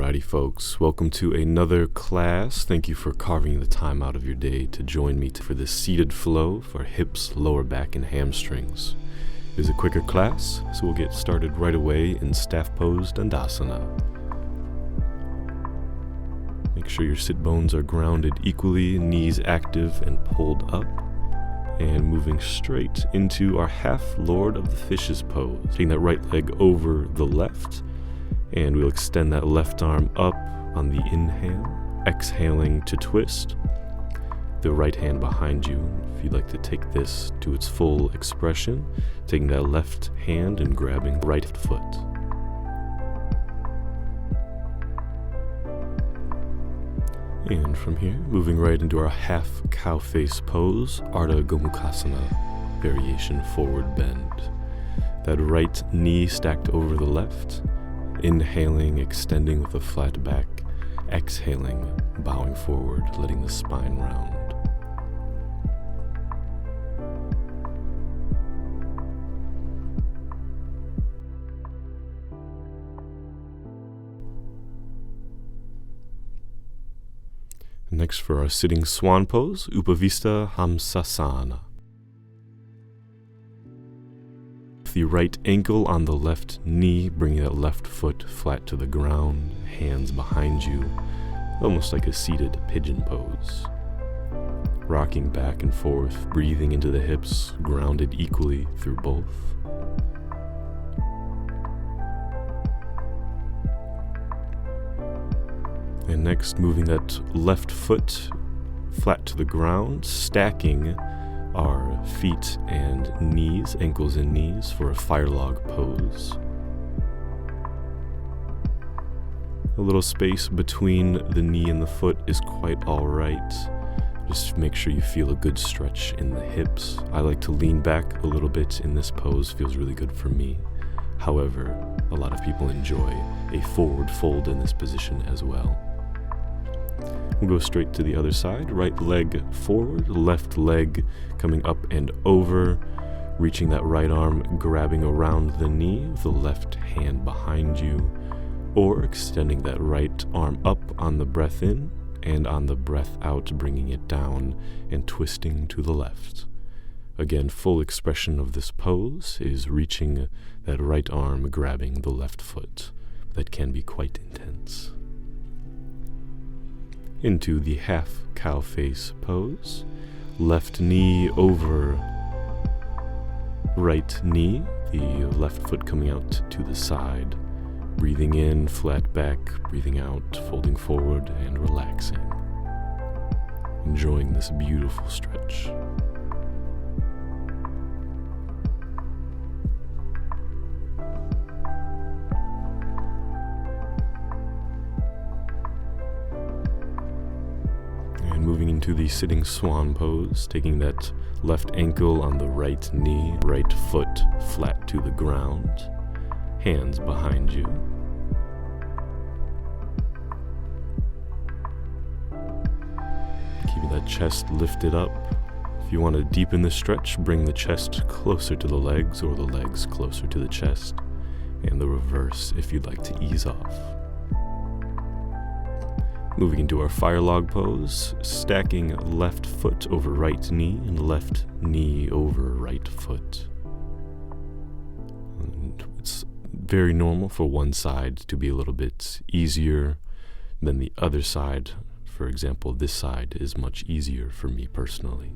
Alrighty folks, welcome to another class. Thank you for carving the time out of your day to join me for this seated flow for hips, lower back, and hamstrings. It is a quicker class, so we'll get started right away in staff pose Dandasana. Make sure your sit bones are grounded equally, knees active and pulled up. And moving straight into our half Lord of the Fishes pose. Taking that right leg over the left. And we'll extend that left arm up on the inhale, exhaling to twist. The right hand behind you, if you'd like to take this to its full expression, taking that left hand and grabbing the right foot. And from here, moving right into our half cow face pose, Ardha Gomukhasana, variation forward bend. That right knee stacked over the left. Inhaling, extending with a flat back. Exhaling, bowing forward, letting the spine round. Next for our sitting swan pose, Upavista Hamsasana. The right ankle on the left knee, bringing that left foot flat to the ground, hands behind you, almost like a seated pigeon pose. Rocking back and forth, breathing into the hips, grounded equally through both. And next, moving that left foot flat to the ground, stacking our feet and knees, ankles and knees, for a fire log pose. A little space between the knee and the foot is quite alright. Just make sure you feel a good stretch in the hips. I like to lean back a little bit in this pose, feels really good for me. However, a lot of people enjoy a forward fold in this position as well. We'll go straight to the other side. Right leg forward, left leg coming up and over, reaching that right arm, grabbing around the knee with the left hand behind you, or extending that right arm up on the breath in and on the breath out, bringing it down and twisting to the left. Again, full expression of this pose is reaching that right arm, grabbing the left foot. That can be quite intense. Into the half cow face pose. Left knee over right knee, the left foot coming out to the side. Breathing in, flat back, breathing out, folding forward and relaxing. Enjoying this beautiful stretch. Moving into the sitting swan pose, taking that left ankle on the right knee, right foot flat to the ground, hands behind you. Keeping that chest lifted up. If you want to deepen the stretch, bring the chest closer to the legs or the legs closer to the chest, and the reverse if you'd like to ease off. Moving into our fire log pose, stacking left foot over right knee and left knee over right foot. And it's very normal for one side to be a little bit easier than the other side. For example, this side is much easier for me personally.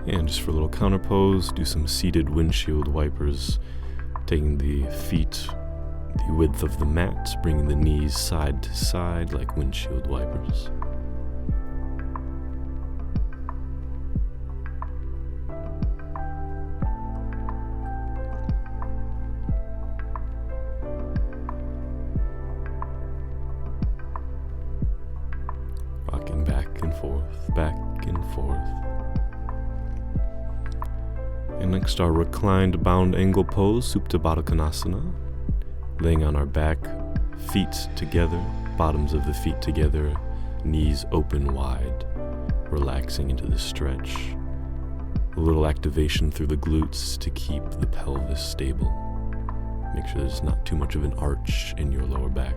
And just for a little counter pose, do some seated windshield wipers, taking the feet the width of the mat, bringing the knees side to side like windshield wipers. Rocking back and forth, back and forth. And next, our reclined bound angle pose, Supta Baddha Konasana. Laying on our back, feet together, bottoms of the feet together, knees open wide. relaxing into the stretch. A little activation through the glutes to keep the pelvis stable. Make sure there's not too much of an arch in your lower back.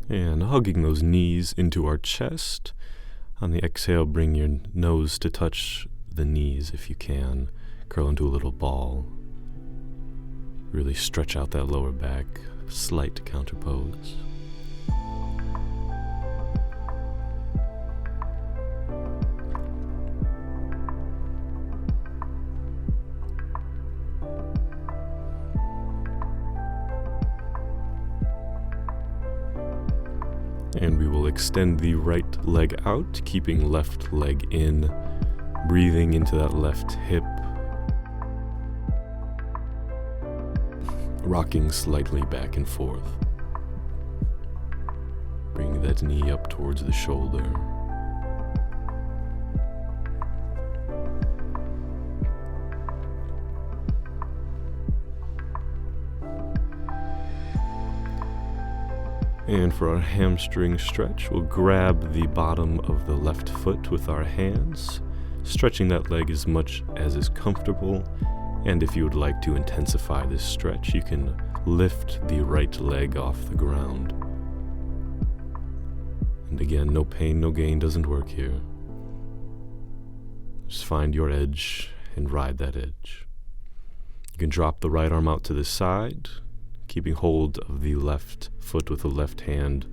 And hugging those knees into our chest. On the exhale, bring your nose to touch the knees if you can. Curl into a little ball. Really stretch out that lower back. Slight counter pose. And we will extend the right leg out, keeping left leg in, breathing into that left hip, rocking slightly back and forth. Bring that knee up towards the shoulder. And for our hamstring stretch, we'll grab the bottom of the left foot with our hands, stretching that leg as much as is comfortable. And if you would like to intensify this stretch, you can lift the right leg off the ground. And again, no pain, no gain doesn't work here. Just find your edge and ride that edge. You can drop the right arm out to the side, keeping hold of the left foot with the left hand,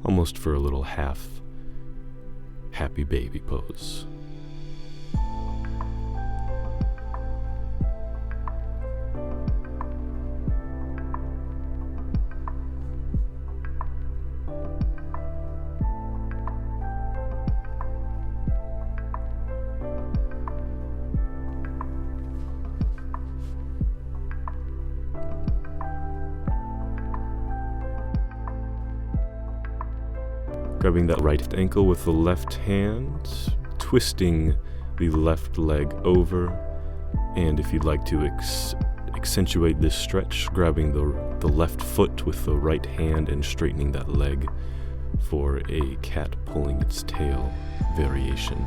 almost for a little half happy baby pose. Grabbing that right ankle with the left hand, twisting the left leg over, and if you'd like to accentuate this stretch, grabbing the left foot with the right hand and straightening that leg for a cat pulling its tail variation.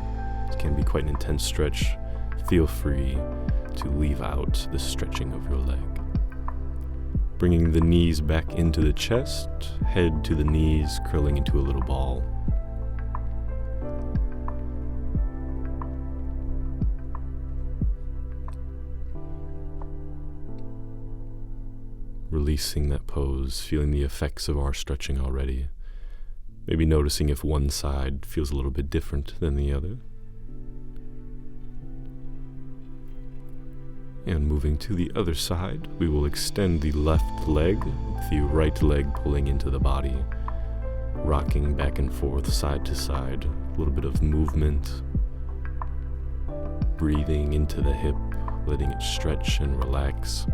It can be quite an intense stretch. Feel free to leave out the stretching of your leg. Bringing the knees back into the chest, head to the knees, curling into a little ball. Releasing that pose, feeling the effects of our stretching already. Maybe noticing if one side feels a little bit different than the other. And moving to the other side, we will extend the left leg with the right leg pulling into the body, rocking back and forth, side to side, a little bit of movement, breathing into the hip, letting it stretch and relax.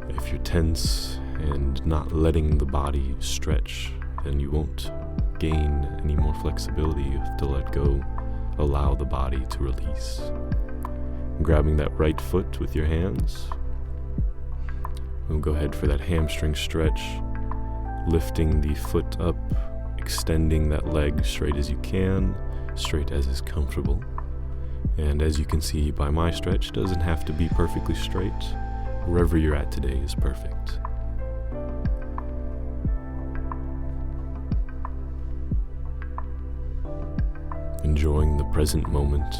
If you're tense and not letting the body stretch, then you won't gain any more flexibility. You have to let go, allow the body to release. Grabbing that right foot with your hands. We'll go ahead for that hamstring stretch, lifting the foot up, extending that leg straight as you can, straight as is comfortable. And as you can see by my stretch, it doesn't have to be perfectly straight. Wherever you're at today is perfect. Enjoying the present moment,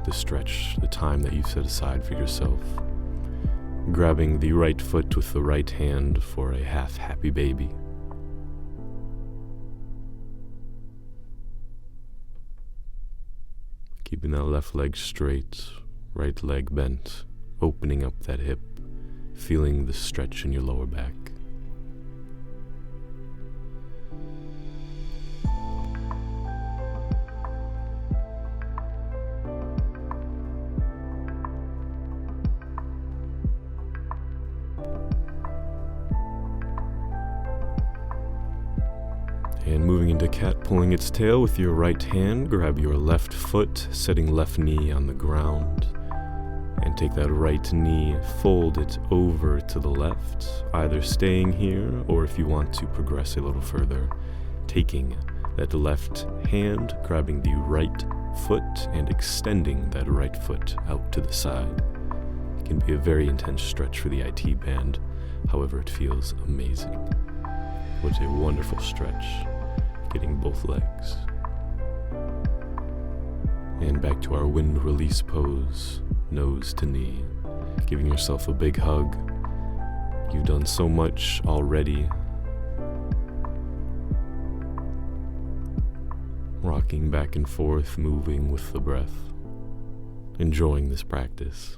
the stretch, the time that you've set aside for yourself. Grabbing the right foot with the right hand for a half happy baby. Keeping that left leg straight, right leg bent, opening up that hip, feeling the stretch in your lower back. And moving into cat pulling its tail with your right hand, grab your left foot, setting left knee on the ground. And take that right knee, fold it over to the left, either staying here or if you want to progress a little further, taking that left hand, grabbing the right foot and extending that right foot out to the side. It can be a very intense stretch for the IT band, however it feels amazing. What a wonderful stretch, getting both legs. And back to our wind release pose, nose to knee, giving yourself a big hug. You've done so much already. Rocking back and forth, moving with the breath, enjoying this practice.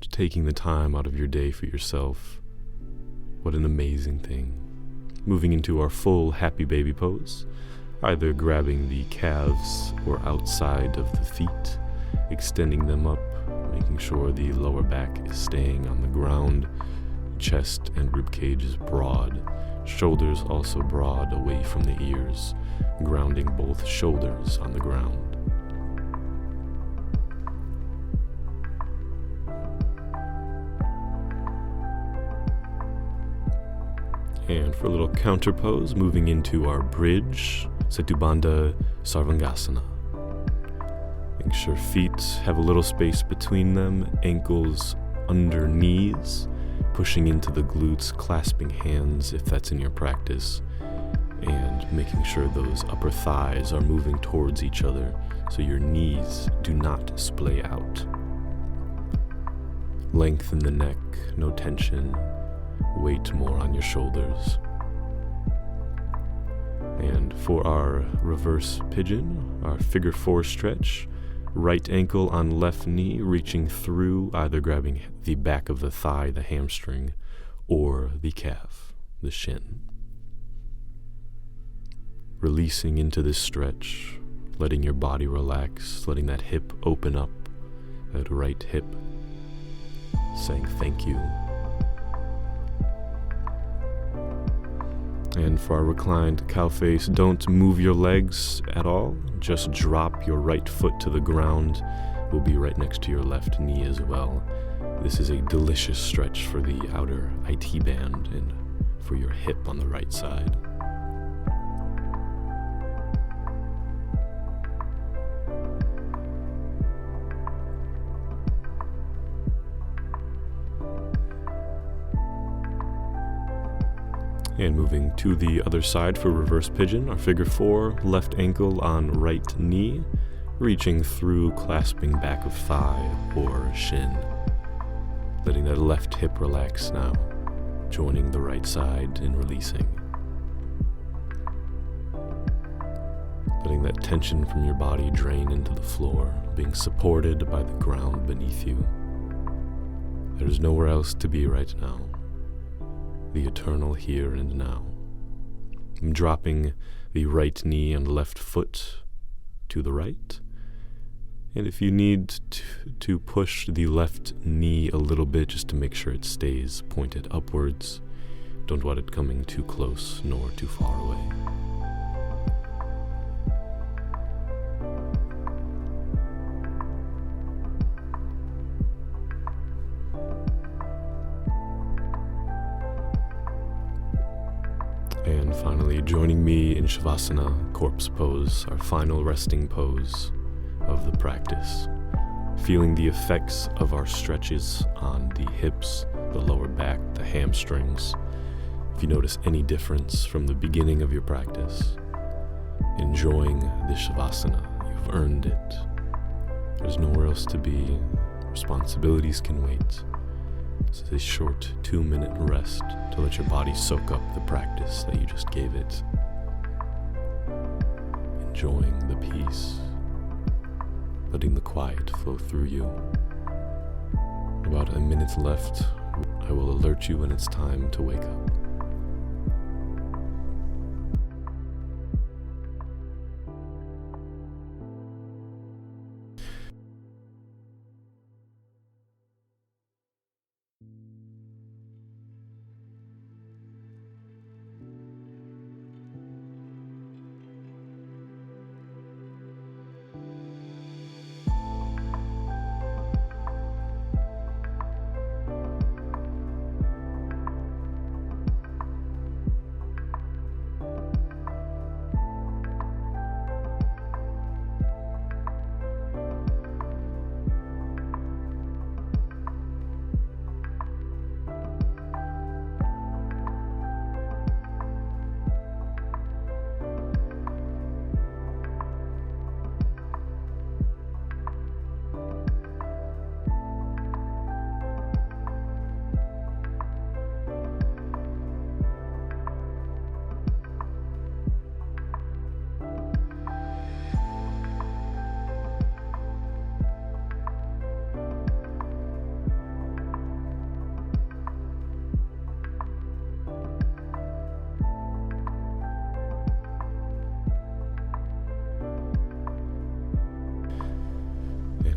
Just taking the time out of your day for yourself. What an amazing thing. Moving into our full happy baby pose, either grabbing the calves or outside of the feet, extending them up, making sure the lower back is staying on the ground, chest and ribcage is broad, shoulders also broad away from the ears, grounding both shoulders on the ground. And for a little counter pose, moving into our bridge, Setubandha Sarvangasana. Make sure feet have a little space between them, ankles under knees, pushing into the glutes, clasping hands if that's in your practice, and making sure those upper thighs are moving towards each other so your knees do not splay out. Lengthen the neck, no tension. Weight more on your shoulders. And for our reverse pigeon, our figure 4 stretch, right ankle on left knee, reaching through, either grabbing the back of the thigh, the hamstring, or the calf, the shin. Releasing into this stretch, letting your body relax, letting that hip open up, that right hip, saying thank you. And for our reclined cow face, don't move your legs at all. Just drop your right foot to the ground. Will be right next to your left knee as well. This is a delicious stretch for the outer IT band and for your hip on the right side. And moving to the other side for reverse pigeon, our figure 4, left ankle on right knee, reaching through, clasping back of thigh or shin. Letting that left hip relax now, joining the right side and releasing. Letting that tension from your body drain into the floor, being supported by the ground beneath you. There's nowhere else to be right now. The eternal here and now. I'm dropping the right knee and left foot to the right. And if you need to push the left knee a little bit just to make sure it stays pointed upwards, don't want it coming too close nor too far away. And finally, joining me in Shavasana, corpse pose, our final resting pose of the practice. Feeling the effects of our stretches on the hips, the lower back, the hamstrings. If you notice any difference from the beginning of your practice, enjoying this Shavasana, you've earned it. There's nowhere else to be. Responsibilities can wait. This is a short 2-minute rest to let your body soak up the practice that you just gave it. Enjoying the peace, letting the quiet flow through you. About a minute left. I will alert you when it's time to wake up.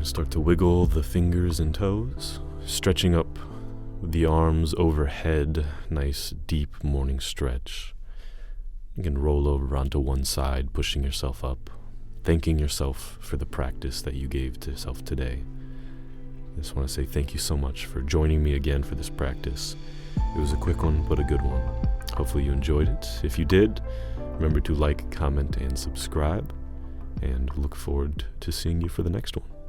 Start to wiggle the fingers and toes, stretching up the arms overhead, nice deep morning stretch. You can roll over onto one side, pushing yourself up, thanking yourself for the practice that you gave to yourself today. I just want to say thank you so much for joining me again for this practice. It was a quick one, but a good one. Hopefully you enjoyed it. If you did, remember to like, comment, and subscribe, and look forward to seeing you for the next one.